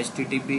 HTTP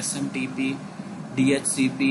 SMTP, DHCP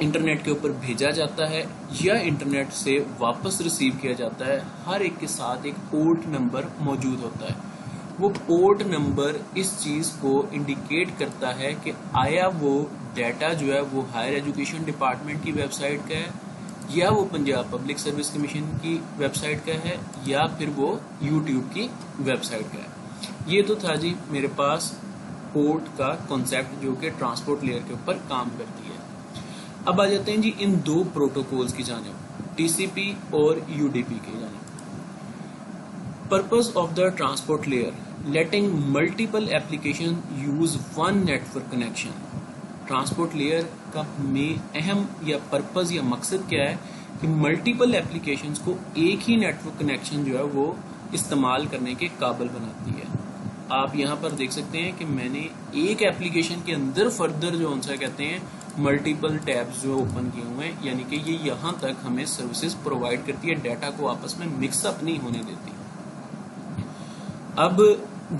internet کے اوپر بھیجا جاتا ہے یا انٹرنیٹ سے واپس ریسیو کیا جاتا ہے، ہر ایک کے ساتھ ایک پورٹ نمبر موجود ہوتا ہے. وہ پورٹ نمبر اس چیز کو انڈیکیٹ کرتا ہے کہ آیا وہ ڈیٹا جو ہے وہ ہائر ایجوکیشن ڈپارٹمنٹ کی ویب سائٹ کا ہے، یا وہ پنجاب پبلک سروس کمیشن کی ویب سائٹ کا ہے، یا پھر وہ یوٹیوب کی ویب سائٹ کا ہے. یہ تو تھا جی میرے پاس پورٹ کا کانسیپٹ جو کہ ٹرانسپورٹ لیئر کے اوپر کام کرتی ہے. اب آ جاتے ہیں جی ان دو پروٹوکولز کی جانب، ٹی سی پی اور یو ڈی پی کی جانب. Purpose of the transport layer letting multiple application use one network connection. Transport layer کا اہم یا پرپز یا مقصد کیا ہے کہ ملٹیپل ایپلیکیشنز کو ایک ہی نیٹورک کنیکشن جو ہے وہ استعمال کرنے کے قابل بناتی ہے. آپ یہاں پر دیکھ سکتے ہیں کہ میں نے ایک ایپلیکیشن کے اندر فردر جو ان سے کہتے ہیں ملٹیپل ٹیبز جو اوپن کیے ہوئے ہیں، یعنی کہ یہ یہاں تک ہمیں سروسز پرووائڈ کرتی ہے، ڈیٹا کو آپس میں مکس اپ نہیں ہونے دیتی. اب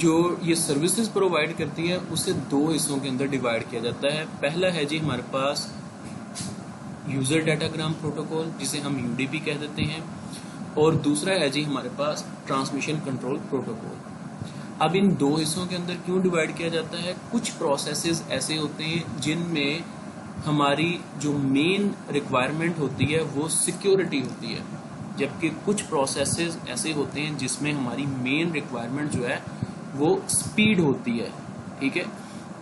جو یہ سروسز پرووائڈ کرتی ہے اسے دو حصوں کے اندر ڈیوائڈ کیا جاتا ہے. پہلا ہے جی ہمارے پاس یوزر ڈیٹا گرام پروٹوکول جسے ہم یو ڈی پی کہہ دیتے ہیں، اور دوسرا ہے جی ہمارے پاس ٹرانسمیشن کنٹرول پروٹوکول. اب ان دو حصوں کے اندر کیوں ڈیوائڈ کیا جاتا ہے؟ کچھ پروسیسز ایسے ہوتے ہیں جن میں ہماری جو مین ریکوائرمنٹ ہوتی ہے وہ سیکیورٹی ہوتی ہے، جبکہ کچھ پروسیسز ایسے ہوتے ہیں جس میں ہماری مین ریکوائرمنٹ جو ہے وہ سپیڈ ہوتی ہے. ٹھیک ہے،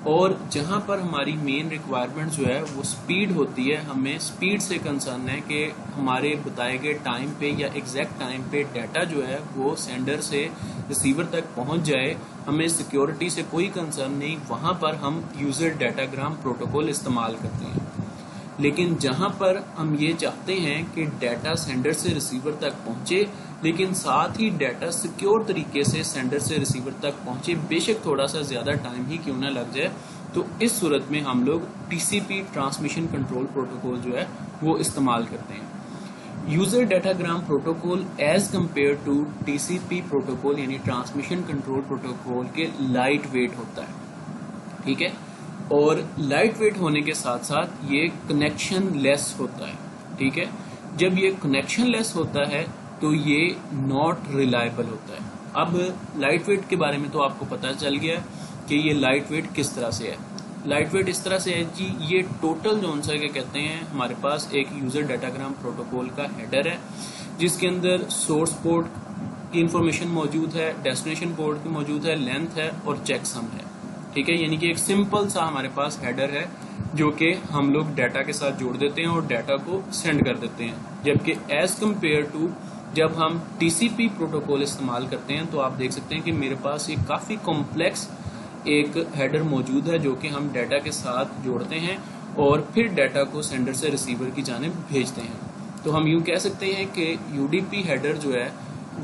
اور جہاں پر ہماری مین ریکوائرمنٹ جو ہے وہ سپیڈ ہوتی ہے، ہمیں سپیڈ سے کنسرن ہے کہ ہمارے بتائے گئے ٹائم پہ یا ایگزیکٹ ٹائم پہ ڈیٹا جو ہے وہ سینڈر سے ریسیور تک پہنچ جائے. ہمیں سیکیورٹی سے کوئی کنسرن نہیں، وہاں پر ہم یوزر ڈیٹا گرام پروٹوکول استعمال کرتے ہیں. لیکن جہاں پر ہم یہ چاہتے ہیں کہ ڈیٹا سینڈر سے ریسیور تک پہنچے لیکن ساتھ ہی ڈیٹا سیکیور طریقے سے سینڈر سے ریسیور تک پہنچے، بے شک تھوڑا سا زیادہ ٹائم ہی کیوں نہ لگ جائے، تو اس صورت میں ہم لوگ T C P transmission control protocol جو ہے وہ استعمال کرتے ہیں. User datagram protocol as compare to T C P protocol یعنی ٹرانسمیشن کنٹرول پروٹوکول کے لائٹ ویٹ ہوتا ہے. ٹھیک ہے، اور لائٹ ویٹ ہونے کے ساتھ ساتھ یہ کنیکشن لیس ہوتا ہے. ٹھیک ہے، جب یہ کنیکشن لیس ہوتا ہے تو یہ ناٹ ریلائبل ہوتا ہے. اب لائٹ ویٹ کے بارے میں تو آپ کو پتہ چل گیا کہ یہ لائٹ ویٹ کس طرح سے ہے. لائٹ ویٹ اس طرح سے ہے جی، یہ ٹوٹل جو سا کہ کہتے ہیں ہمارے پاس ایک یوزر ڈیٹا گرام پروٹوکول کا ہیڈر ہے جس کے اندر سورس پورٹ کی انفارمیشن موجود ہے، ڈیسٹینیشن پورٹ کی موجود ہے، لینتھ ہے اور چیک سم ہے. ٹھیک ہے، یعنی کہ ایک سمپل سا ہمارے پاس ہیڈر ہے جو کہ ہم لوگ ڈیٹا کے ساتھ جوڑ دیتے ہیں اور ڈیٹا کو سینڈ کر دیتے ہیں. جبکہ ایز کمپیئر ٹو جب ہم ٹی سی پی پروٹوکول استعمال کرتے ہیں تو آپ دیکھ سکتے ہیں کہ میرے پاس ایک کافی کمپلیکس ایک ہیڈر موجود ہے جو کہ ہم ڈیٹا کے ساتھ جوڑتے ہیں اور پھر ڈیٹا کو سینڈر سے ریسیور کی جانب بھیجتے ہیں. تو ہم یوں کہہ سکتے ہیں کہ یو ڈی پی ہیڈر جو ہے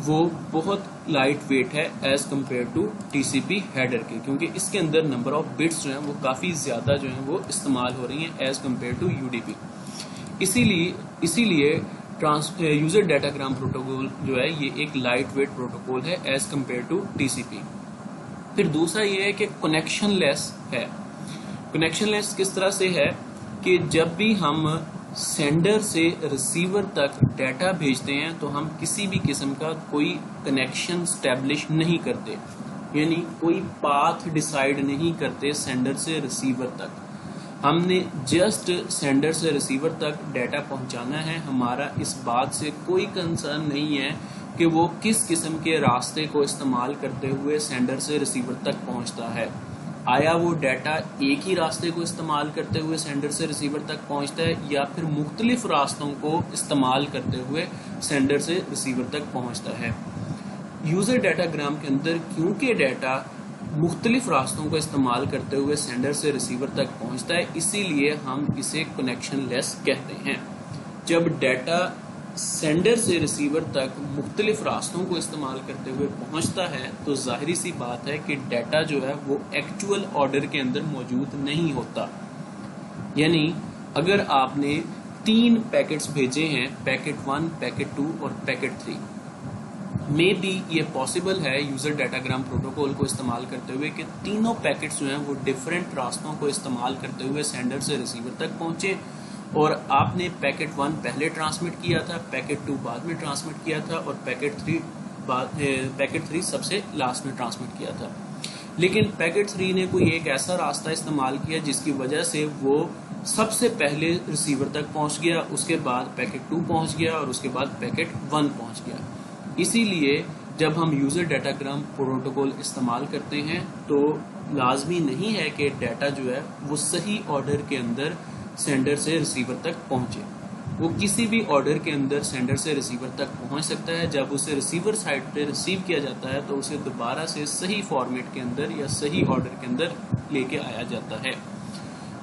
وہ بہت لائٹ ویٹ ہے as compare to T C P header کے، کیونکہ اس کے اندر نمبر آف بٹس جو ہیں وہ کافی زیادہ جو ہیں وہ استعمال ہو رہی ہیں as compare to U D P. اسی لیے یوزر ڈیٹا گرام پروٹوکول جو ہے یہ ایک لائٹ ویٹ پروٹوکول ہے as compare to T C P. پھر دوسرا یہ ہے کہ کنیکشن لیس ہے. کنیکشن لیس کس طرح سے ہے کہ جب بھی ہم سینڈر سے ریسیور تک ڈیٹا بھیجتے ہیں تو ہم کسی بھی قسم کا کوئی کنیکشن سٹیبلش نہیں کرتے، یعنی کوئی پاتھ ڈیسائیڈ نہیں کرتے سینڈر سے ریسیور تک. ہم نے جسٹ سینڈر سے ریسیور تک ڈیٹا پہنچانا ہے، ہمارا اس بات سے کوئی کنسرن نہیں ہے کہ وہ کس قسم کے راستے کو استعمال کرتے ہوئے سینڈر سے ریسیور تک پہنچتا ہے. آیا وہ ڈیٹا ایک ہی راستے کو استعمال کرتے ہوئے سینڈر سے ریسیور تک پہنچتا ہے یا پھر مختلف راستوں کو استعمال کرتے ہوئے سینڈر سے ریسیور تک پہنچتا ہے. یوزر ڈیٹا گرام کے اندر کیونکہ ڈیٹا مختلف راستوں کو استعمال کرتے ہوئے سینڈر سے ریسیور تک پہنچتا ہے، اسی لیے ہم اسے کنیکشن لیس کہتے ہیں. جب ڈیٹا سینڈر سے ریسیور تک مختلف راستوں کو استعمال کرتے ہوئے پہنچتا ہے تو ظاہری سی بات ہے کہ ڈیٹا جو ہے وہ ایکچوئل آرڈر کے اندر موجود نہیں ہوتا. یعنی اگر آپ نے 3 پیکٹس بھیجے ہیں، پیکٹ 1، پیکٹ 2 اور پیکٹ 3، میں بھی یہ پاسبل ہے یوزر ڈیٹا گرام پروٹوکول کو استعمال کرتے ہوئے کہ تینوں پیکٹس جو ہیں وہ ڈفرینٹ راستوں کو استعمال کرتے ہوئے سینڈر سے ریسیور تک پہنچے اور آپ نے پیکٹ 1 پہلے ٹرانسمٹ کیا تھا، پیکٹ 2 بعد میں ٹرانسمٹ کیا تھا، اور پیکٹ 3 سب سے لاسٹ میں ٹرانسمٹ کیا تھا. لیکن پیکٹ 3 نے کوئی ایک ایسا راستہ استعمال کیا جس کی وجہ سے وہ سب سے پہلے ریسیور تک پہنچ گیا، اس کے بعد پیکٹ 2 پہنچ گیا، اور اس کے بعد پیکٹ 1 پہنچ گیا. اسی لیے جب ہم یوزر ڈیٹا گرام پروٹوکول استعمال کرتے ہیں تو لازمی نہیں ہے کہ ڈیٹا جو ہے وہ صحیح آرڈر کے اندر سینڈر سے ریسیور تک پہنچے. وہ کسی بھی آرڈر کے اندر سینڈر سے ریسیور تک پہنچ سکتا ہے. جب اسے ریسیور سائٹ پہ ریسیو کیا جاتا ہے تو اسے دوبارہ سے صحیح فارمیٹ کے اندر یا صحیح آرڈر کے اندر لے کے آیا جاتا ہے.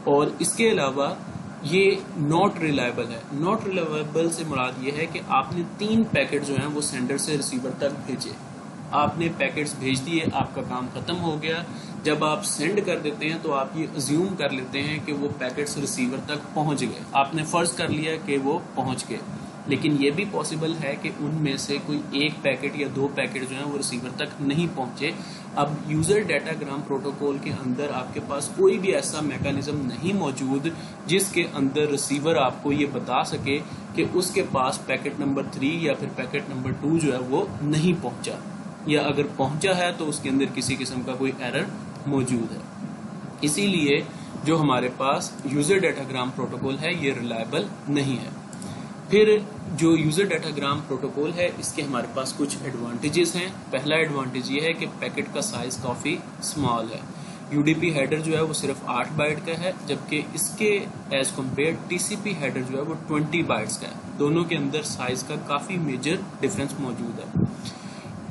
اور اس کے علاوہ یہ ناٹ ریلائبل ہے. ناٹ ریلائبل سے مراد یہ ہے کہ آپ نے 3 پیکٹ جو ہیں وہ سینڈر سے ریسیور تک بھیجے، آپ نے پیکٹس بھیج دیے، آپ کا کام ختم ہو گیا. جب آپ سینڈ کر دیتے ہیں تو آپ یہ ازیوم کر لیتے ہیں کہ وہ پیکٹس ریسیور تک پہنچ گئے، آپ نے فرض کر لیا کہ وہ پہنچ گئے. لیکن یہ بھی پاسبل ہے کہ ان میں سے کوئی ایک پیکٹ یا 2 پیکٹ جو ہیں وہ ریسیور تک نہیں پہنچے. اب یوزر ڈیٹا گرام پروٹوکول کے اندر آپ کے پاس کوئی بھی ایسا میکانزم نہیں موجود جس کے اندر ریسیور آپ کو یہ بتا سکے کہ اس کے پاس پیکٹ نمبر 3 یا پھر پیکٹ نمبر 2 جو ہے وہ نہیں پہنچا، یا اگر پہنچا ہے تو اس کے اندر کسی قسم کا کوئی ایرر موجود ہے. اسی لیے جو ہمارے پاس یوزر ڈیٹا گرام پروٹوکول ہے یہ ریلائبل نہیں ہے. پھر جو یوزر ڈیٹا گرام پروٹوکول ہے اس کے ہمارے پاس کچھ ایڈوانٹیجز ہیں. پہلا ایڈوانٹیج یہ ہے کہ پیکٹ کا سائز کافی اسمال ہے. یو ڈی پی ہیڈر جو ہے وہ صرف 8 بائٹ کا ہے، جبکہ اس کے as compare T C P header جو ہے وہ 20 بائٹس کا ہے. دونوں کے اندر سائز کا کافی میجر ڈفرینس موجود ہے.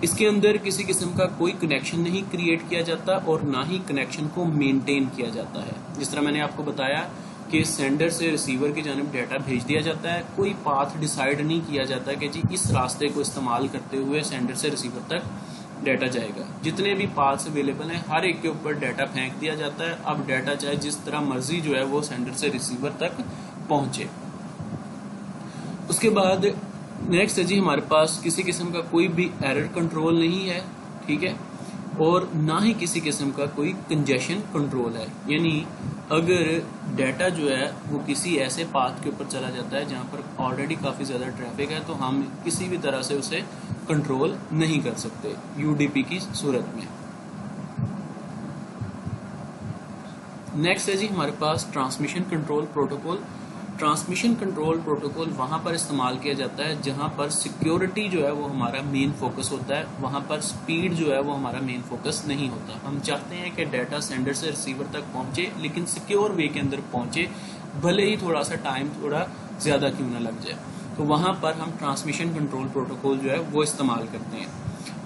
اس کے اندر کسی قسم کا کوئی کنیکشن نہیں کریٹ کیا جاتا اور نہ ہی کنیکشن کو مینٹین کیا جاتا ہے. جس طرح میں نے آپ کو بتایا کہ سینڈر سے ریسیور کی جانب ڈیٹا بھیج دیا جاتا ہے، کوئی پاتھ ڈیسائیڈ نہیں کیا جاتا کہ جی اس راستے کو استعمال کرتے ہوئے سینڈر سے ریسیور تک ڈیٹا جائے گا. جتنے بھی پاتھس اویلیبل ہیں ہر ایک کے اوپر ڈیٹا پھینک دیا جاتا ہے. اب ڈیٹا چاہے جس طرح مرضی جو ہے وہ سینڈر سے ریسیور تک پہنچے. اس کے بعد نیکسٹ ہے جی ہمارے پاس کسی قسم کا کوئی بھی ایرر کنٹرول نہیں ہے، ٹھیک ہے، اور نہ ہی کسی قسم کا کوئی کنجیشن کنٹرول ہے. یعنی اگر ڈیٹا جو ہے وہ کسی ایسے پاتھ کے اوپر چلا جاتا ہے جہاں پر آلریڈی کافی زیادہ ٹریفک ہے تو ہم کسی بھی طرح سے اسے کنٹرول نہیں کر سکتے یو ڈی پی کی صورت میں. نیکسٹ ہے جی ہمارے پاس transmission control protocol. Transmission control protocol وہاں پر استعمال کیا جاتا ہے جہاں پر سیکیورٹی جو ہے وہ ہمارا مین فوکس ہوتا ہے، وہاں پر سپیڈ جو ہے وہ ہمارا مین فوکس نہیں ہوتا. ہم چاہتے ہیں کہ ڈیٹا سینڈر سے ریسیور تک پہنچے لیکن سیکیور وے کے اندر پہنچے، بھلے ہی تھوڑا سا ٹائم تھوڑا زیادہ کیوں نہ لگ جائے. تو وہاں پر ہم ٹرانسمیشن کنٹرول پروٹوکول جو ہے وہ استعمال کرتے ہیں.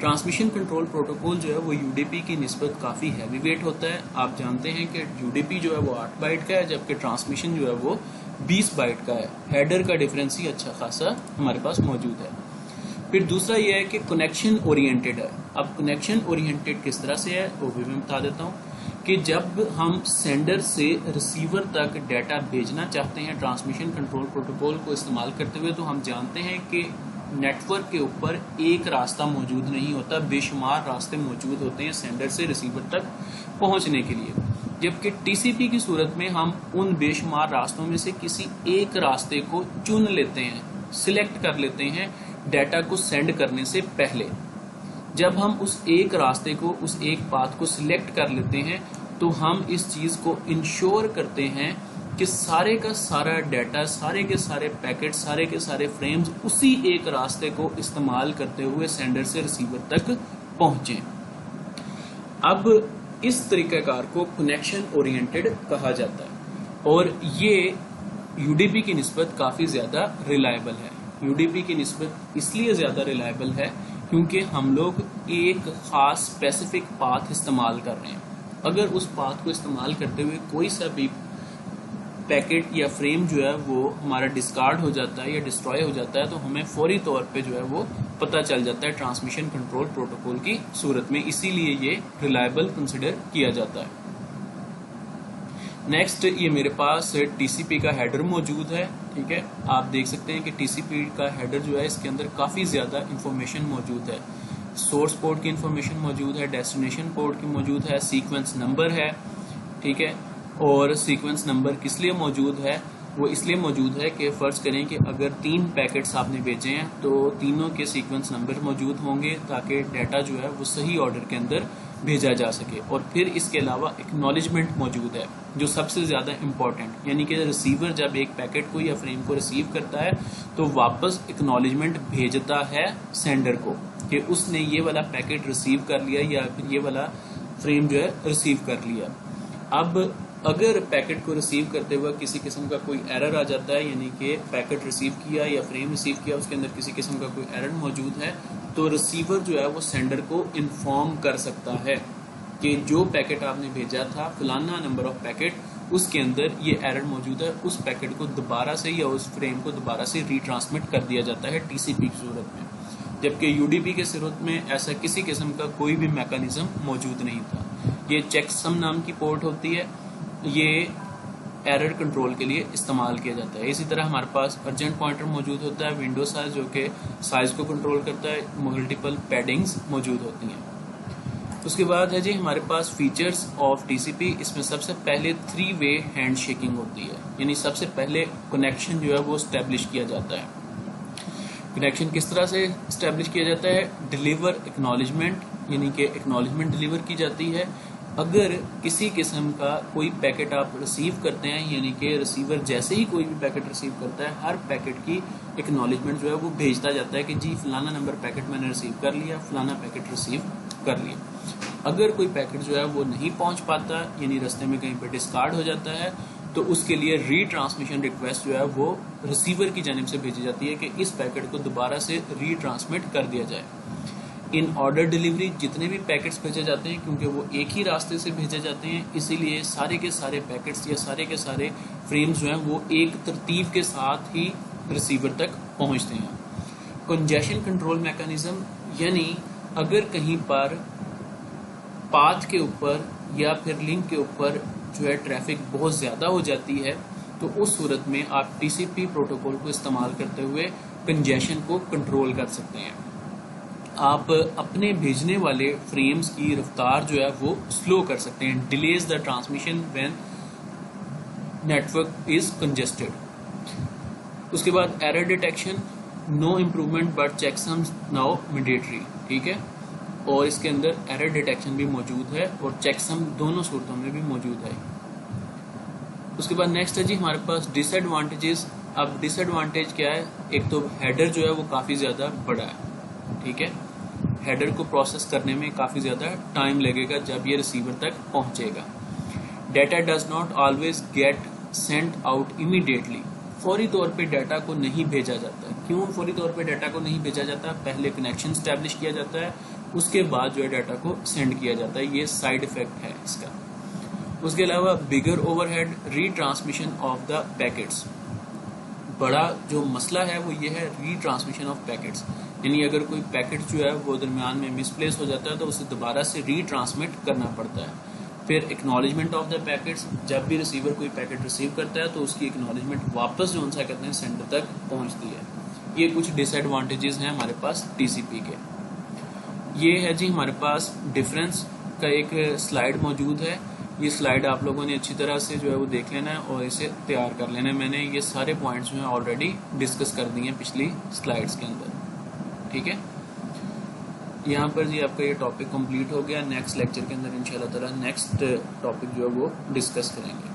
ٹرانسمیشن کنٹرول پروٹوکول جو ہے وہ یو ڈی پی کی نسبت کافی ہیوی ویٹ ہوتا ہے. آپ جانتے ہیں کہ یو ڈی پی جو ہے وہ 8 بائٹ کا ہے جبکہ ٹرانسمیشن جو ہے وہ 20 بائٹ کا ہے. ہیڈر کا ڈفرینس ہی اچھا خاصا ہمارے پاس موجود ہے. پھر دوسرا یہ ہے کہ کنیکشن اورینٹیڈ ہے. اب کنیکشن اورینٹیڈ کس طرح سے ہے وہ بھی میں بتا دیتا ہوں کہ جب ہم سینڈر سے ریسیور تک ڈیٹا بھیجنا چاہتے ہیں ٹرانسمیشن کنٹرول پروٹوکول کو استعمال کرتے ہوئے تو ہم جانتے ہیں کہ نیٹ ورک کے اوپر ایک راستہ موجود نہیں ہوتا، بے شمار راستے موجود ہوتے ہیں سینڈر سے ریسیور تک پہنچنے کے لیے. جبکہ ٹی سی پی کی صورت میں ہم ان بے شمار راستوں میں سے کسی ایک راستے کو چن لیتے ہیں، سلیکٹ کر لیتے ہیں ڈیٹا کو سینڈ کرنے سے پہلے. جب ہم اس ایک راستے کو، اس ایک پاتھ کو سلیکٹ کر لیتے ہیں تو ہم اس چیز کو انشور کرتے ہیں کہ سارے کا سارا ڈیٹا، سارے کے سارے پیکٹ، سارے کے سارے فریمز اسی ایک راستے کو استعمال کرتے ہوئے سینڈر سے ریسیور تک پہنچیں. اب اس طریقہ کار کو کنیکشن اورینٹیڈ کہا جاتا ہے اور یہ یو ڈی پی کی نسبت کافی زیادہ ریلائبل ہے. یو ڈی پی کی نسبت اس لیے زیادہ ریلائبل ہے کیونکہ ہم لوگ ایک خاص اسپیسیفک پاتھ استعمال کر رہے ہیں. اگر اس پاتھ کو استعمال کرتے ہوئے کوئی سا بھی پیکٹ یا فریم جو ہے وہ ہمارا ڈسکارڈ ہو جاتا ہے یا ڈسٹروائے ہو جاتا ہے تو ہمیں فوری طور پہ جو ہے وہ پتہ چل جاتا ہے ٹرانسمیشن کنٹرول پروٹوکول کی صورت میں. اسی لیے یہ ریلائبل کنسیڈر کیا جاتا ہے. نیکسٹ یہ میرے پاس ٹی سی پی کا ہیڈر موجود ہے، ٹھیک ہے. آپ دیکھ سکتے ہیں کہ ٹی سی پی کا ہیڈر جو ہے اس کے اندر کافی زیادہ انفارمیشن موجود ہے. سورس پورٹ کی انفارمیشن موجود ہے، ڈیسٹینیشن پورٹ کی موجود ہے، سیکوینس نمبر ہے، ٹھیک ہے. اور سیکوینس نمبر کس لیے موجود ہے؟ وہ اس لیے موجود ہے کہ فرض کریں کہ اگر 3 پیکٹس آپ نے بھیجے ہیں تو تینوں کے سیکوینس نمبر موجود ہوں گے تاکہ ڈیٹا جو ہے وہ صحیح آرڈر کے اندر بھیجا جا سکے. اور پھر اس کے علاوہ اکنالجمنٹ موجود ہے جو سب سے زیادہ امپورٹنٹ, یعنی کہ ریسیور جب ایک پیکٹ کو یا فریم کو ریسیو کرتا ہے تو واپس اکنالجمنٹ بھیجتا ہے سینڈر کو کہ اس نے یہ والا پیکٹ ریسیو کر لیا یا پھر یہ والا فریم جو ہے ریسیو کر لیا. اب اگر پیکٹ کو ریسیو کرتے ہوئے کسی قسم کا کوئی ایرر آ جاتا ہے, یعنی کہ پیکٹ ریسیو کیا یا فریم ریسیو کیا اس کے اندر کسی قسم کا کوئی ایرر موجود ہے, تو ریسیور جو ہے وہ سینڈر کو انفارم کر سکتا ہے کہ جو پیکٹ آپ نے بھیجا تھا فلانا نمبر آف پیکٹ, اس کے اندر یہ ایرر موجود ہے, اس پیکٹ کو دوبارہ سے یا اس فریم کو دوبارہ سے ری ٹرانسمٹ کر دیا جاتا ہے ٹی سی پی کی صورت میں, جبکہ یو ڈی پی کے صورت میں ایسا کسی قسم کا کوئی بھی میکانزم موجود نہیں تھا. یہ چیک سم نام کی پورٹ ہوتی ہے, یہ ایرر کنٹرول کے لیے استعمال کیا جاتا ہے. اسی طرح ہمارے پاس ارجنٹ پوائنٹر موجود ہوتا ہے, ونڈو سائز جو کہ سائز کو کنٹرول کرتا ہے, ملٹیپل پیڈنگز موجود ہوتی ہیں. اس کے بعد ہے جی ہمارے پاس فیچرز آف ٹی سی پی. اس میں سب سے پہلے 3 وے ہینڈ شیکنگ ہوتی ہے, یعنی سب سے پہلے کنیکشن جو ہے وہ اسٹیبلش کیا جاتا ہے. کنیکشن کس طرح سے اسٹیبلش کیا جاتا ہے؟ ڈیلیور اکنالجمنٹ, یعنی کہ اکنالجمنٹ ڈیلیور کی جاتی ہے. اگر کسی قسم کا کوئی پیکٹ آپ ریسیو کرتے ہیں, یعنی کہ ریسیور جیسے ہی کوئی بھی پیکٹ ریسیو کرتا ہے ہر پیکٹ کی اکنالجمنٹ جو ہے وہ بھیجتا جاتا ہے کہ جی فلانا نمبر پیکٹ میں نے ریسیو کر لیا, فلانا پیکٹ ریسیو کر لیا. اگر کوئی پیکٹ جو ہے وہ نہیں پہنچ پاتا, یعنی رستے میں کہیں پہ ڈسکارڈ ہو جاتا ہے, تو اس کے لیے ری ٹرانسمیشن ریکویسٹ جو ہے وہ ریسیور کی جانب سے بھیجی جاتی ہے کہ اس پیکٹ کو دوبارہ سے ری ٹرانسمٹ کر دیا جائے. ان آرڈر ڈیلیوری جتنے بھی پیکٹس بھیجے جاتے ہیں, کیونکہ وہ ایک ہی راستے سے بھیجے جاتے ہیں, اسی لیے سارے کے سارے پیکٹس یا سارے کے سارے فریمز جو ہیں وہ ایک ترتیب کے ساتھ ہی ریسیور تک پہنچتے ہیں. کنجیشن کنٹرول میکانزم, یعنی اگر کہیں پر پاتھ کے اوپر یا پھر لنک کے اوپر جو ہے ٹریفک بہت زیادہ ہو جاتی ہے, تو اس صورت میں آپ ٹی سی پی پروٹوکول کو استعمال کرتے ہوئے کنجیشن کو کنٹرول کر سکتے ہیں. آپ اپنے بھیجنے والے فریمز کی رفتار جو ہے وہ سلو کر سکتے ہیں. Delays the transmission when network is congested. اس کے بعد error detection, no improvement but checksums now mandatory. ٹھیک ہے, اور اس کے اندر ایرر ڈیٹیکشن بھی موجود ہے اور چیک سم دونوں صورتوں میں بھی موجود ہے. اس کے بعد نیکسٹ ہے جی ہمارے پاس ڈس ایڈوانٹیجز. اب ڈس ایڈوانٹیج کیا ہے؟ ایک تو ہیڈر جو ہے وہ کافی زیادہ بڑا ہے. ٹھیک ہے, ہیڈر کو پروسیس کرنے میں کافی زیادہ ٹائم لگے گا جب یہ ریسیور تک پہنچے گا. Data does not always get send out immediately. فوری طور پہ ڈیٹا کو نہیں بھیجا جاتا. کیوں فوری طور پہ ڈیٹا کو نہیں بھیجا جاتا؟ پہلے کنیکشن اسٹیبلش کیا جاتا ہے, اس کے بعد جو ہے ڈیٹا کو سینڈ کیا جاتا ہے. یہ سائڈ افیکٹ ہے اس کا. اس کے علاوہ bigger overhead retransmission of the packets. بڑا جو مسئلہ ہے وہ یہ ہے ری ٹرانسمیشن آف پیکٹس, یعنی اگر کوئی پیکٹ جو ہے وہ درمیان میں مس پلیس ہو جاتا ہے تو اسے دوبارہ سے ری ٹرانسمٹ کرنا پڑتا ہے. پھر اکنالجمنٹ آف دا پیکٹس, جب بھی ریسیور کوئی پیکٹ ریسیو کرتا ہے تو اس کی اکنالجمنٹ واپس جو ان سے کہتے ہیں سینڈر تک پہنچتی ہے. یہ کچھ ڈس ایڈوانٹیجز ہیں ہمارے پاس ٹی سی پی کے. یہ ہے جی ہمارے پاس ڈفرینس کا ایک سلائیڈ موجود ہے. یہ سلائیڈ آپ لوگوں نے اچھی طرح سے جو ہے وہ دیکھ لینا ہے اور اسے تیار کر لینا ہے. میں نے یہ سارے پوائنٹس جو ہیں آلریڈی ڈسکس کر دیے ہیں پچھلی سلائیڈس کے اندر. ٹھیک ہے, یہاں پر جی آپ کا یہ ٹاپک کمپلیٹ ہو گیا. نیکسٹ لیکچر کے اندر انشاءاللہ تعالی نیکسٹ ٹاپک جو ہے وہ ڈسکس کریں گے.